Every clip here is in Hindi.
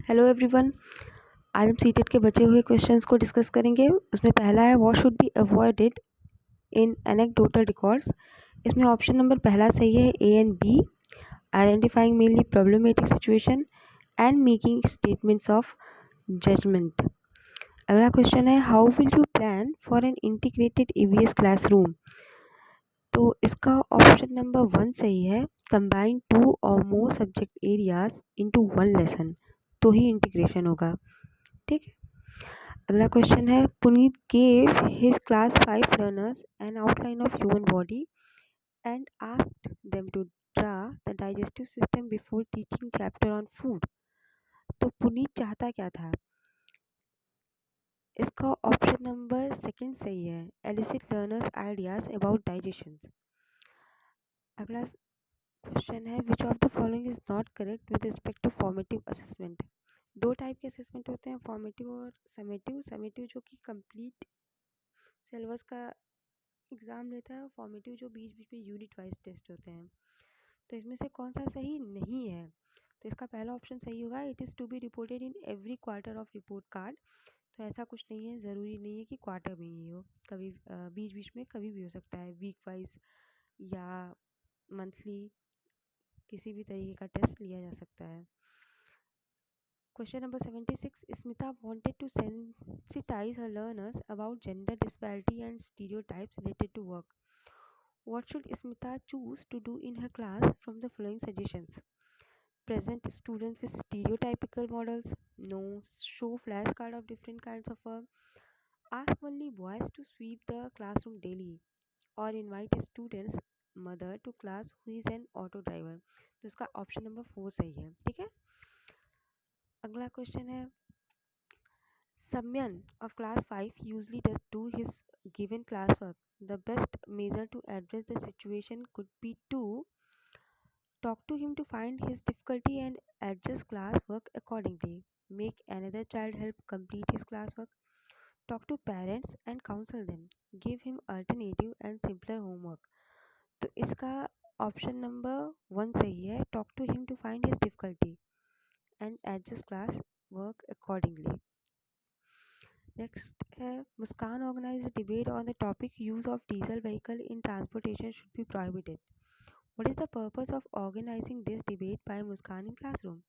Hello everyone. आज हम सीटेट के बचे हुए क्वेश्चंस को डिस्कस करेंगे। उसमें पहला है what should be avoided in anecdotal records. इसमें ऑप्शन नंबर पहला सही है A and B, identifying mainly problematic situation and making statements of judgement. अगला क्वेश्चन है how will you plan for an integrated EVS classroom. तो इसका ऑप्शन नंबर 1 सही है, कंबाइन 2 और more subject areas into 1 lesson, तो ही इंटीग्रेशन होगा। ठीक है। अगला क्वेश्चन है Puneet gave his class 5 learners an outline of human body and asked them to draw the digestive system before teaching chapter on food. तो पुनीत चाहता क्या था? इसका ऑप्शन नंबर 2 सही है, elicit learners ideas about digestion. अगला क्वेश्चन है which of the following is not correct with respect to formative assessment. दो टाइप के असेसमेंट होते हैं, फॉर्मेटिव और समेटिव। समेटिव जो कि कंप्लीट सिलेबस का एग्ज़ाम लेता है और फॉर्मेटिव जो बीच बीच में यूनिट वाइज टेस्ट होते हैं। तो इसमें से कौन सा सही नहीं है? तो इसका पहला ऑप्शन सही होगा, it is to be reported in every quarter of report card. तो ऐसा कुछ नहीं है, ज़रूरी नहीं है कि क्वार्टर में ही हो, कभी बीच बीच में कभी भी हो सकता है, वीक वाइज या मंथली किसी भी तरीके का टेस्ट लिया जा सकता है। Question number 76. Smita wanted to sensitize her learners about gender disparity and stereotypes related to work. What should Smita choose to do in her class from the following suggestions? Present students with stereotypical models. No. Show flashcard of different kinds of work. Ask only boys to sweep the classroom daily. Or invite a student's mother to class who is an auto driver. तो इसका ऑप्शन नंबर 4 सही है। ठीक है। अगला क्वेश्चन है Samyan of class 5 usually does do his given classwork. The best measure to address the situation could be to talk to him to find his difficulty and adjust classwork accordingly. Make another child help complete his classwork. Talk to parents and counsel them. Give him alternative and simpler homework. तो इसका ऑप्शन नंबर 1 सही है, talk to him to find his difficulty and adjust class work accordingly. Next है Muskan organized a debate on the topic use of diesel vehicle in transportation should be prohibited. What is the purpose of organizing this debate by Muskan in classroom?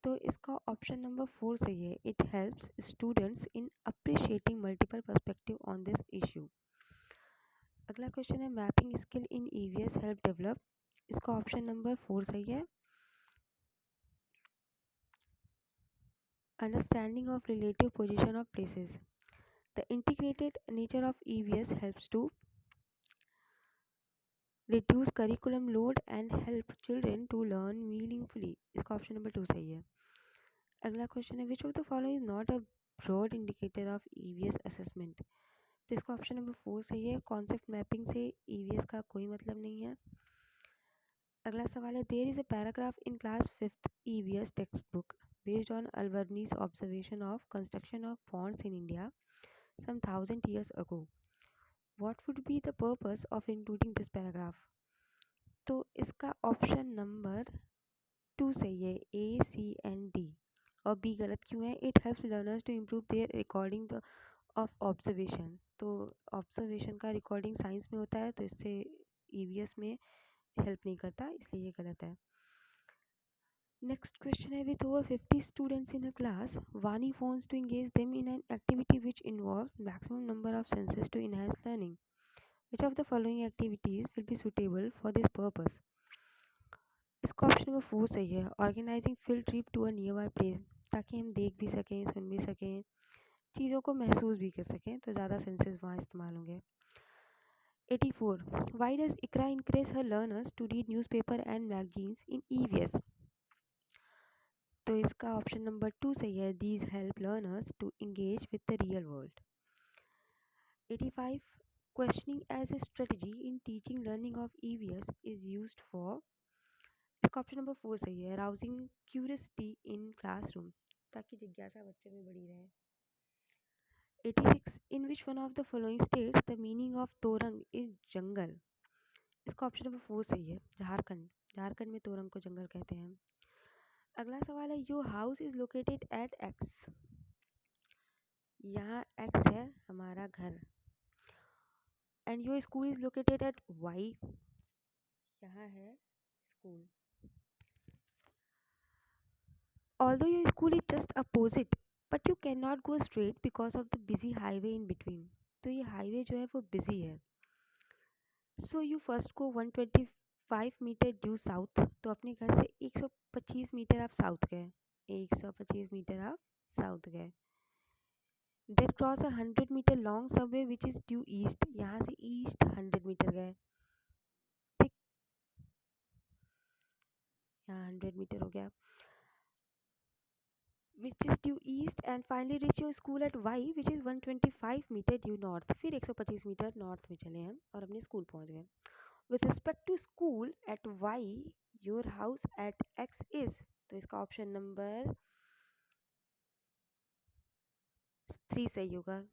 तो इसका ऑप्शन नंबर 4 सही है, it helps students in appreciating multiple perspective on this issue. अगला क्वेश्चन है mapping skill in EVS help develop. इसका ऑप्शन नंबर 4 सही है, understanding of relative position of places. The integrated nature of EVS helps to reduce curriculum load and help children to learn meaningfully. इसका ऑप्शन नंबर 2 सही है। अगला क्वेश्चन है which of the following is not a broad indicator of EVS assessment. तो इसका ऑप्शन नंबर 4 सही है, कॉन्सेप्ट मैपिंग से ईवीएस का कोई मतलब नहीं है। अगला सवाल है there is a paragraph in class 5th EVS textbook based on Alberni's observation of construction of ponds in India some 1000 years ago. What would be the purpose of including this paragraph? तो इसका ऑप्शन नंबर 2 सही है, ए सी एंड डी, और बी गलत क्यों है? It helps learners to improve their recording of observation. तो ऑब्जर्वेशन का रिकॉर्डिंग साइंस में होता है, तो इससे ईवीएस में हेल्प नहीं करता, इसलिए ये गलत है। नेक्स्ट क्वेश्चन है with over 50 students in a class वानी wants to engage them in an activity which involves maximum number of senses to enhance learning. Which of the following activities will be suitable for this purpose? इसका ऑप्शन नंबर 4 सही है, organising field trip to a nearby place, ताकि हम देख भी सकें, सुन भी सकें, चीज़ों को महसूस भी कर सकें, तो ज़्यादा सेंसेस वहाँ इस्तेमाल होंगे। 84. Why does ICRA encourage her learners to read newspaper and magazines in EVS? तो इसका ऑप्शन नंबर 2 सही है, these help learners to engage with the real world. 85. Questioning as a strategy in teaching learning of EVS is used for. इसका ऑप्शन नंबर 4 सही है, arousing curiosity in classroom, ताकि जिज्ञासा बच्चे में बढ़ी रहे। 86. In which one of the following states the meaning of तोरंग is जंगल? इसका ऑप्शन नंबर 4 सही है, झारखंड। झारखंड में तोरंग को जंगल कहते हैं। अगला सवाल है, your house is located at X. यहाँ एक्स है हमारा घर, and your school is located at Y. यहाँ है school. Although your school is just opposite, but you cannot go straight because of the busy highway in between. तो ये हाईवे जो है वो बिजी है. So you first go 125 metre due south. तो अपने घर से 125 मीटर आप साउथ गए. 125 मीटर आप साउथ गए. Then cross a 100 metre long subway which is due east. यहाँ से ईस्ट 100 मीटर गए. ठीक, यहाँ 100 मीटर हो गया. which is due east and finally reach your school at y which is 125 metre due north. फिर 125 मीटर नॉर्थ में चले हम और अपने स्कूल पहुंच गए. with respect to school at y your house at x is. तो इसका ऑप्शन नंबर 3 सही होगा.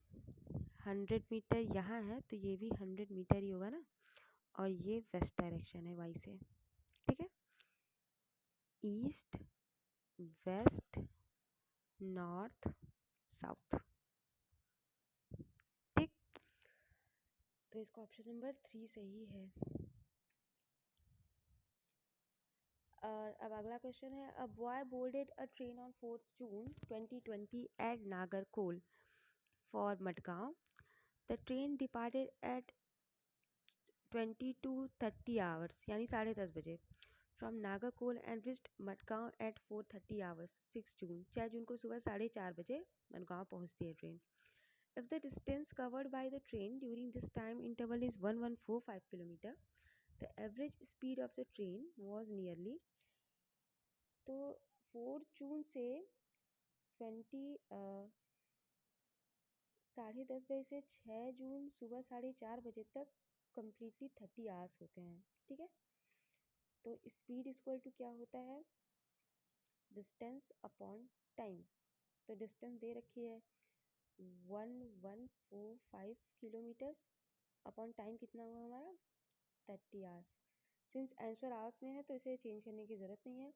100 मीटर यहाँ है तो ये भी 100 मीटर ही होगा ना, और ये वेस्ट डायरेक्शन है y से. ठीक है, ईस्ट वेस्ट नॉर्थ साउथ. ठीक, तो इसका ऑप्शन नंबर 3 सही है. और अब अगला क्वेश्चन है, a boy boarded a train on 4 June 2020 at Nagercoil for Madgaon. The train departed at 22:30 hours यानी 10:30 बजे from Nagercoil and reached Madgaon at 4:30 hours. 6 जून को सुबह 4:30 बजे मडगांव पहुंचती है train. If the distance covered by the train during this time interval is 1145 km, the average speed of the train was nearly. तो 4 जून से 10:30 बजे से 6 जून सुबह 4:30 बजे तक कम्प्लीटली 30 आवर्स होते हैं. ठीक है, तो स्पीड इक्वल टू क्या होता है, डिस्टेंस अपॉन टाइम. तो डिस्टेंस दे रखी है 1145 किलोमीटर्स अपॉन टाइम कितना हुआ हमारा 30 आवर्स. सिंस आंसर आवर्स में है तो इसे चेंज करने की ज़रूरत नहीं है.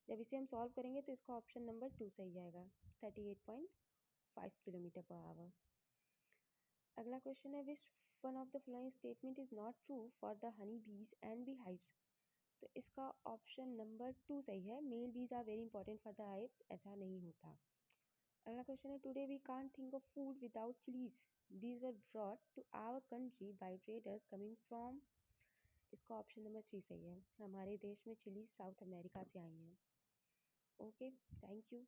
जब इसे हम सॉल्व करेंगे तो इसका ऑप्शन नंबर 2 सही आएगा, 38.5 किलोमीटर पर आवर. अगला क्वेश्चन है, which one of the following statement is not true for the honey बीज एंड बी हाइव्स. तो इसका ऑप्शन नंबर 2 सही है, male bees are very important for the hives. ऐसा नहीं होता. अगला क्वेश्चन है, today we can't think of food without chillies. These were brought to our country by traders coming from. इसका ऑप्शन नंबर 3 सही है, हमारे देश में चिलीज साउथ अमेरिका से आई हैं. Okay, thank you.